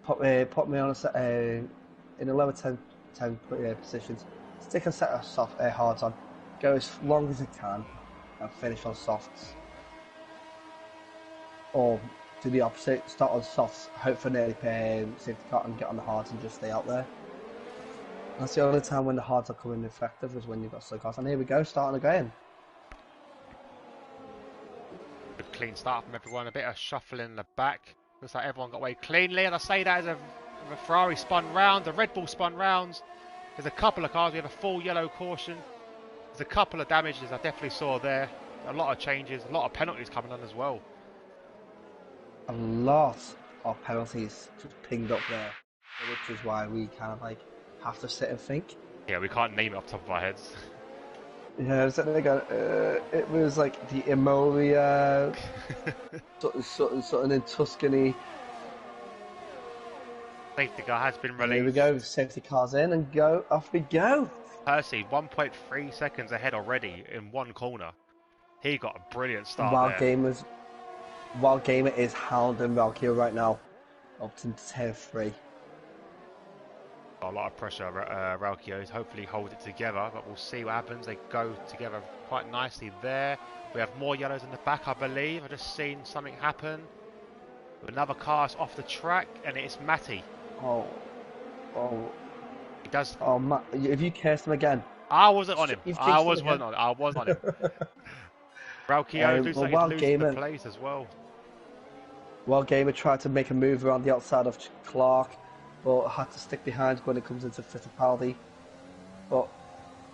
put me on in the lower 10 positions. Stick a set of soft hards on. Go as long as it can, and finish on softs. Or do the opposite. Start on softs, hope for an early safety car, and get on the hards and just stay out there. That's the only time when the hards are coming effective is when you've got slow cars. And here we go, starting again. Good clean start from everyone. A bit of shuffling in the back. Looks like everyone got away cleanly. And I say that as a Ferrari spun round, the Red Bull spun rounds. There's a couple of cars. We have a full yellow caution. There's a couple of damages I definitely saw there. A lot of changes, a lot of penalties coming on as well. A lot of penalties just pinged up there, which is why we kind of like have to sit and think. Yeah, we can't name it off the top of our heads. Yeah, it was like the Imola, something in Tuscany. Safety car has been released. Here we go, safety cars in and go, off we go. Percy, 1.3 seconds ahead already in one corner. He got a brilliant start there. While Gamer is hounding Valkyrie right now, up to 10-3. Got a lot of pressure, Valkyries hopefully hold it together, but we'll see what happens. They go together quite nicely there. We have more yellows in the back, I believe. I've just seen something happen. Another car's off the track, and it's Matty. Oh. He does. Oh, Matt, have you cursed him again? I wasn't on him. I was on him. Valkyrie looks like he's losing the place as well. Well, Gamer tried to make a move around the outside of Clark, but had to stick behind when it comes into Fittipaldi. But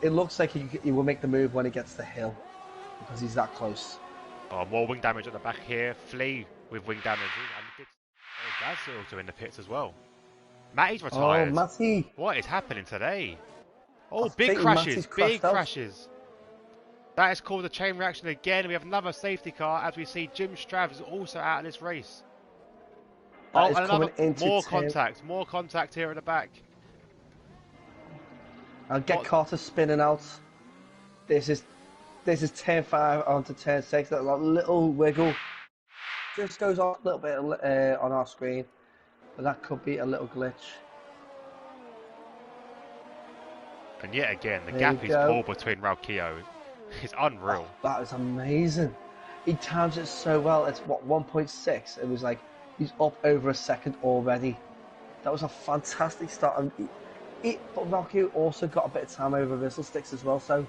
it looks like he will make the move when he gets the hill, because he's that close. Oh, more wing damage at the back here. Flea with wing damage. And Gaz also in the pits as well. Matty's retired. Oh, Matty! What is happening today? Oh, big crashes. Big crashes. That has caused a chain reaction again. We have another safety car as we see Jim Strav is also out of this race. Oh, and another more contact here at the back. I'll get Carter spinning out. This is turn 5 onto turn 6. That little wiggle just goes off a little bit on our screen, but that could be a little glitch. And yet again, the gap is all between Raukio. It's unreal. Oh, that is amazing. He times it so well. It's what, 1.6? It was like he's up over a second already. That was a fantastic start. But Valkyrie also got a bit of time over Whistle Sticks as well. So,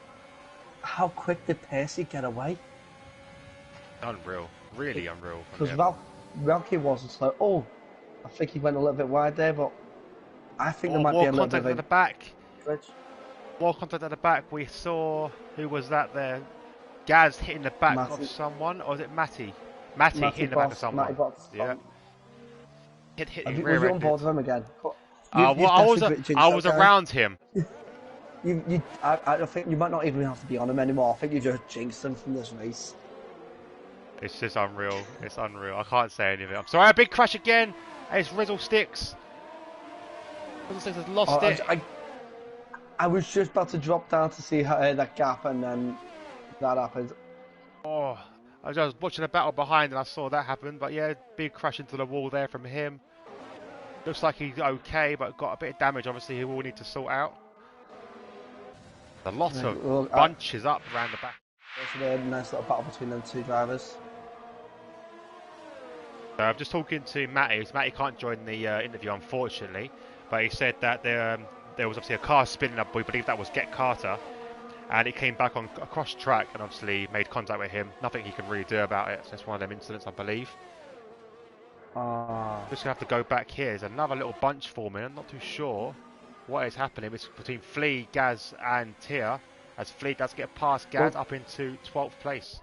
how quick did Percy get away? Unreal, really unreal. Because Valkyrie wasn't slow. Oh, I think he went a little bit wide there, but I think there might be a little bit of at the back. Glitch. More contact at the back. We saw, who was that there? Gaz hitting the back of someone, or was it Matty? Matty hitting the back of someone. Yeah. Hit him rear-ended. Was you on board with him again? I was around him. I think you might not even have to be on him anymore. I think you just jinxed him from this race. It's just unreal. It's unreal. I can't say anything. I'm sorry. A big crash again. It's Rizzle Sticks. Rizzle Sticks has lost it. I was just about to drop down to see how, that gap, and then that happened. Oh, I was watching a battle behind and I saw that happen. But yeah, big crash into the wall there from him. Looks like he's okay, but got a bit of damage. Obviously, he will need to sort out. A lot of bunches up around the back. There's a nice little battle between them two drivers. I'm just talking to Matty. Matty can't join the interview, unfortunately, but he said that there was obviously a car spinning up. We believe that was Get Carter, and it came back on across track and obviously made contact with him. Nothing he can really do about it. So it's one of them incidents, I believe. Just gonna have to go back here. There's another little bunch forming. I'm not too sure what is happening. It's between Flea, Gaz, and Tia. As Flea does get past Gaz up into 12th place.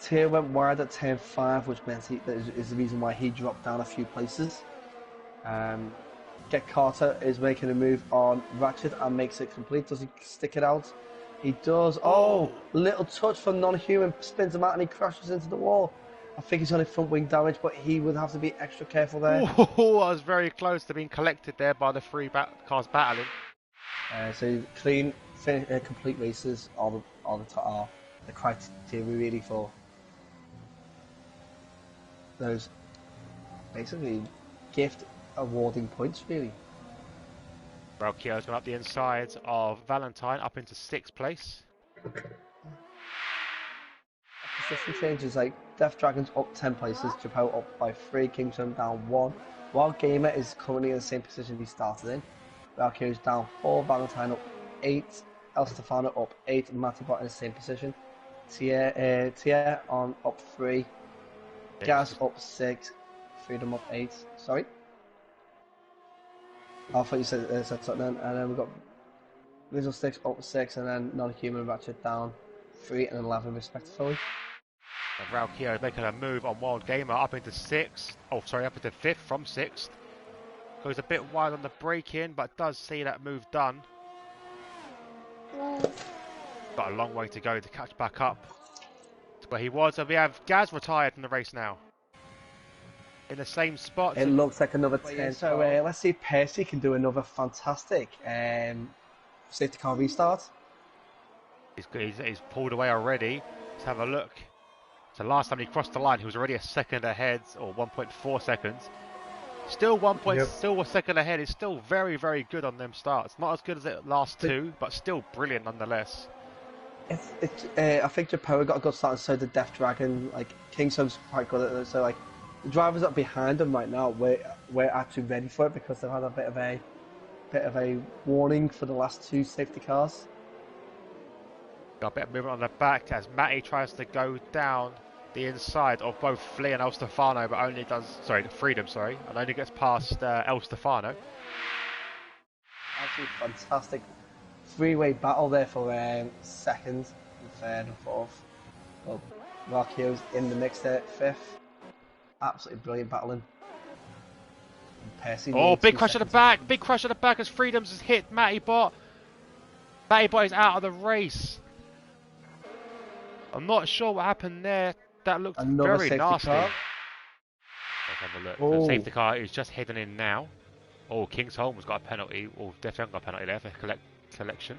Tia went wide at turn 5, which meant is the reason why he dropped down a few places. Get Carter is making a move on Ratchet and makes it complete. Does he stick it out? He does. Oh, little touch from non-human, spins him out and he crashes into the wall. I think he's only front wing damage, but he would have to be extra careful there. Oh, I was very close to being collected there by the three cars battling. So clean, complete races are the criteria really for those basically gift awarding points, really. Valkyrio's gone up the inside of Valentine up into 6th place. Position changes like Death Dragon's up 10 places, Japan up by 3, Kingston down 1. Wild Gamer is currently in the same position he started in. Valkyrie's down 4, Valentine up 8, El Stefano up 8, Matibot in the same position. Tia on up 3, Gaz up 6, Freedom up 8. Sorry? I thought you said something then. And then we've got Visual Sticks up 6, and then Non-Human Ratchet down 3 and 11 respectively. Valkyrie making a move on Wild Gamer up into 6th. Oh, sorry, up into 5th from 6th. Goes a bit wide on the break-in, but does see that move done. Got a long way to go to catch back up to where he was. And we have Gaz retired from the race now. In the same spot. It looks like another 10. So let's see if Percy can do another fantastic safety car restart. He's pulled away already. Let's have a look. So last time he crossed the line, he was already a second ahead, or 1.4 seconds. Still still a second ahead. It's still very, very good on them starts. Not as good as the last two, but still brilliant nonetheless. I think Japan got a good start, and so did Death Dragon. Like Kingston's quite good at it. So like the drivers up behind them right now, we're actually ready for it because they've had a bit of a warning for the last 2 safety cars. Got a bit of movement on the back as Matty tries to go down the inside of both Flea and El Stefano, but only does, Freedom, and only gets past El Stefano. Absolutely fantastic 3-way battle there for 2nd and 3rd and 4th. Well, Valkyrio's in the mix there, 5th. Absolutely brilliant battling. Oh, big crash at the back! Big crash at the back as Freedoms has hit Matty Bot. Matty Bot is out of the race. I'm not sure what happened there. That looked very nasty. Car. Let's have a look. Oh. The safety car is just heading in now. Oh, Kingsholm has got a penalty. Well, definitely got a penalty there for collection.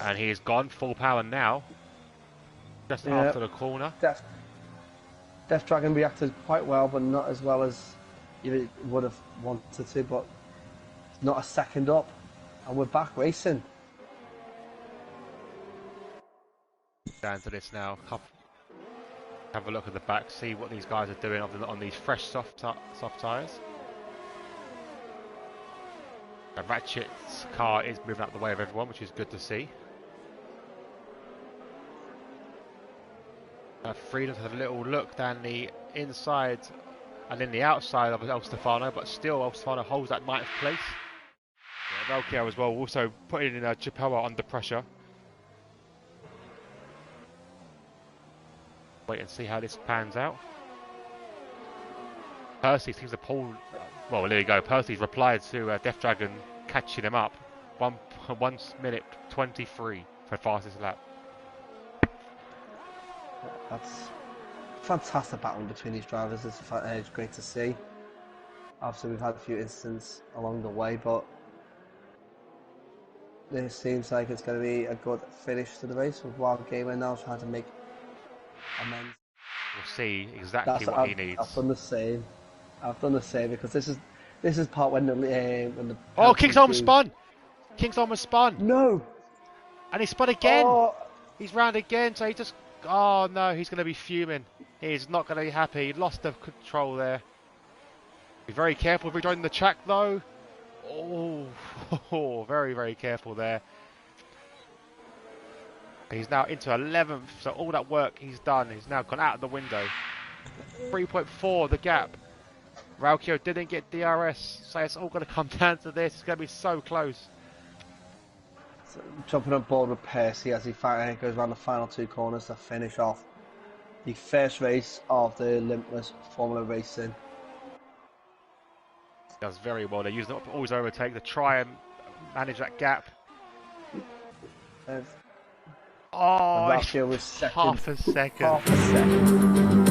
And he is gone full power now. Just after the corner. Death Dragon reacted quite well, but not as well as you would have wanted to. But not a second up, and we're back racing. Down to this now. Have a look at the back, see what these guys are doing on these fresh soft tyres. Ratchet's car is moving out the way of everyone, which is good to see. Freedom's had a little look down the inside and then the outside of El Stefano, but still El Stefano holds that 9th place. Yeah, Valkyrie as well, also putting in Chippewa under pressure. Wait and see how this pans out. Percy seems to pull. Well, there you go. Percy's replied to Death Dragon catching him up. 1 minute 23 for fastest lap. That's fantastic battling between these drivers. It's great to see. Obviously, we've had a few incidents along the way, but this seems like it's going to be a good finish to the race with Wild Gamer now trying to make amends. We'll see exactly what he needs. I've done the same. Because this is part when the oh, Kingsholm spun. Kingsholm was spun. No. And he spun again. Oh. He's round again, so he just. Oh no, he's going to be fuming. He's not going to be happy. He lost the control there. Be very careful rejoining the track though. Oh, very, very careful there. He's now into 11th, so all that work he's done, he's now gone out of the window. 3.4 the gap. Valkyrie didn't get DRS, so it's all going to come down to this. It's going to be so close. So, jumping on board with Percy as he goes around the final 2 corners to finish off the first race of the limitless Formula Racing. Does very well. They use it always overtake to try and manage that gap. Oh, was second. Half a second. Half a second.